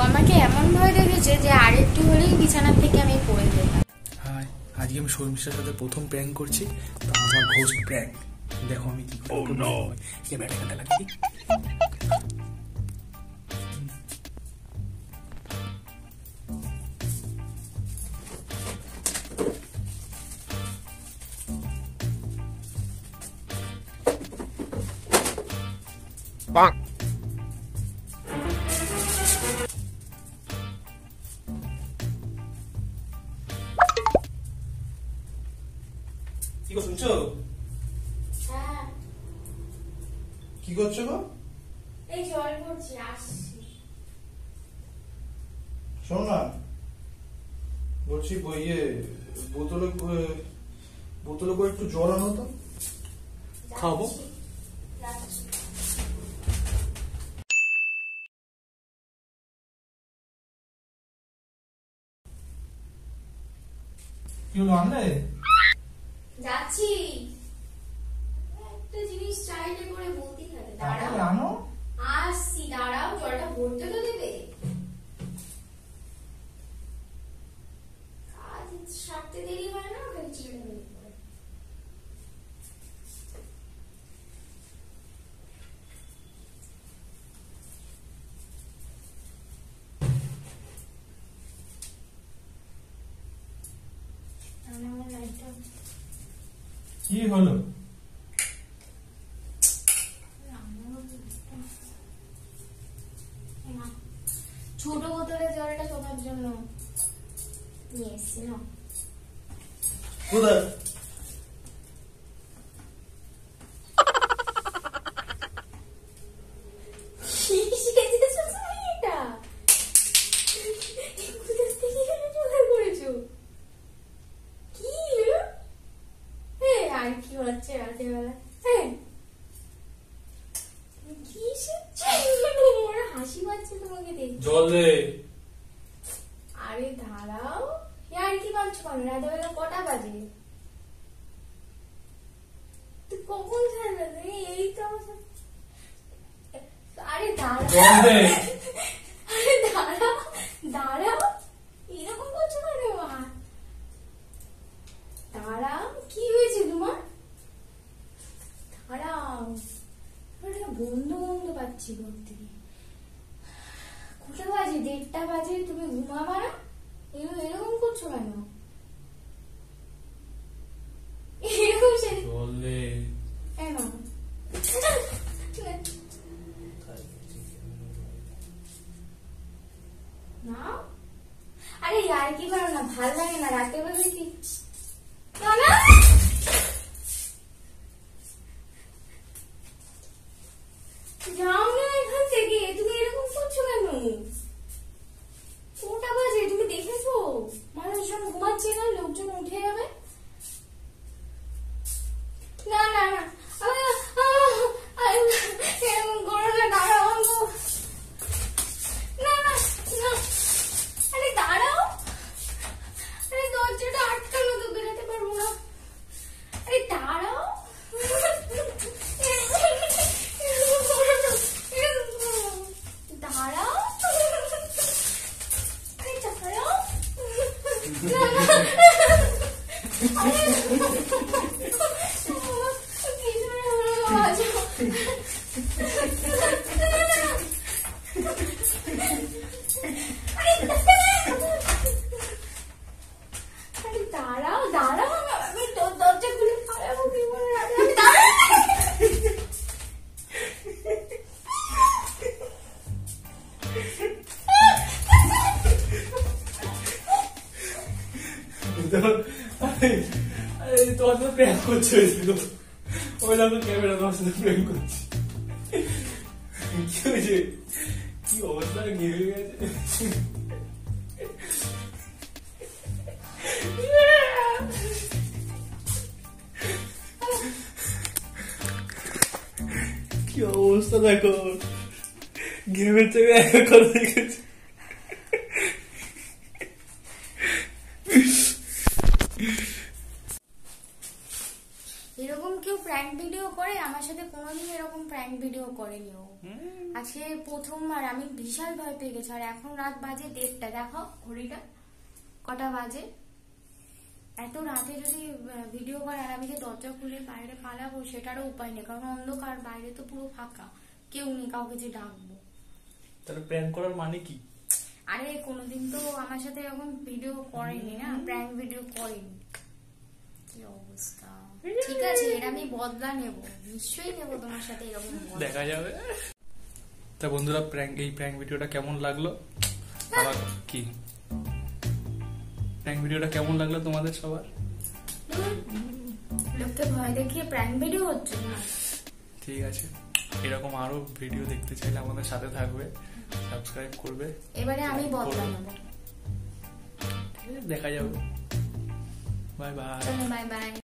আমাকে এমন ভয় দেখেছে যে আরেকটু হলেই বিছানা থেকে আমি পড়ে যেতাম। হাই, আজকে আমি শর্মিষ্ঠার সাথে প্রথম প্র্যাঙ্ক করছি, তো আমার ঘোস্ট প্র্যাঙ্ক। দেখো আমি কি করি। কে ব্যাটা কাটা লাগি Bonk. কি গো শুনছো? হ্যাঁ, কি করছো গো? এই জল পড়ছে, আসছি। শোনো না, বলছি ইয়ে বোতলে করে একটু জল আনো তো, খাবো। কি হলো, আনলে? যাচ্ছি। একটা জিনিস চাইলে করে বলতেই থাকে। দাঁড়াও, আনো। আসছি, দাঁড়াও, জলটা ভরতে তো দেবে। কাজ সারতে দেরি হয় না, ওখানে চিড়ে হয়ে পড়ে। কি হলো? ছোট বোতলে জলটা তোমার জন্য নিয়ে এসছি না। কোথায়? আর কি হচ্ছে রাতের বেলা? হাসি পাচ্ছে তোমাকে দেখে। জল দে। আরে দাঁড়াও, আর কি পাচ্ছ কেন? রাতের বেলা কটা বাজে? তুই কখন ছাড়বে? এই তো আরে দাঁড়াও, আরে দাঁড়াও দাঁড়াও, এরকম করছো কেন? দাঁড়াও, কি হয়েছে তোমার? দাঁড়াও, বন্ধ বন্ধ পাচ্ছি ঘর থেকে। কটা বাজে? 1:30 বাজে, তুমি ঘুমাবা না? এরকম করছো কেন? এরকম জল দে। কেন? না, আরে আর কি করো না, ভাল লাগে না রাতে বেলা। কি না না, যাও না এখান থেকে। তুমি এরকম করছো কেন? কোটা বাজে তুমি দেখেছো? মানুষজন ঘুমাচ্ছে না, লোকজন উঠে যাবে। না না না, এরকম করো না, দাঁড়াও। না না না, আরে দাঁড়াও, আরে দরজাটা আটকানো তো, বেরোতে পারবো না। আরে দাঁড়াও, দাঁড়াও, আরে দাঁড়াও, দাঁড়াও দাঁড়াও, আমি দরজা খুলে পালাবো কি বলে? তোমার সাথে প্র্যাঙ্ক করছে, ওই জন্য ক্যামেরা তোমার সাথে প্র্যাঙ্ক করছি। কি হয়েছে? কি অবস্থা, ঘিরে গেছে। কি অবস্থা দেখো, গেমের থেকে এক করে দেখেছি। এরকম কেউ প্র্যাঙ্ক ভিডিও করে? আমার সাথে কোনোদিন এরকম প্র্যাঙ্ক ভিডিও করেনি ও। আজকে প্রথমবার আমি বিশাল ভয় পেয়ে গেছি। আর এখন রাত বাজে 1:30, দেখো ঘড়িটা কটা বাজে। এত রাতে যদি ভিডিও করে আর আমি যে দরজা খুলে বাইরে পালাবো সেটারও উপায় নেই, কারণ অন্ধকার, বাইরে তো পুরো ফাঁকা, কেউ নেই কাউকে যে ডাকবো। তাহলে প্র্যাঙ্ক করার মানে কি? আরে কোনোদিন তো আমার সাথে এরকম ভিডিও করেনি না, প্র্যাঙ্ক ভিডিও করেনি। কি অবস্থা। ঠিক আছে, এর আমি বদলা নেব, নিশ্চয়ই নেব তোমার সাথে এরকম বদলা। দেখা যাবে। তা বন্ধুরা, এই প্র্যাঙ্ক ভিডিওটা কেমন লাগলো? আমার কি প্র্যাঙ্ক ভিডিওটা কেমন লাগলো তোমাদের সবার? লোককে ভয় দেখিয়ে প্র্যাঙ্ক ভিডিও হচ্ছে না। ঠিক আছে, এরকম আরো ভিডিও দেখতে চাইলে আমাদের সাথে থাকবে, সাবস্ক্রাইব করবে। এবারে আমি বদলা নেব। দেখা যাবে। Bye bye. Bye bye.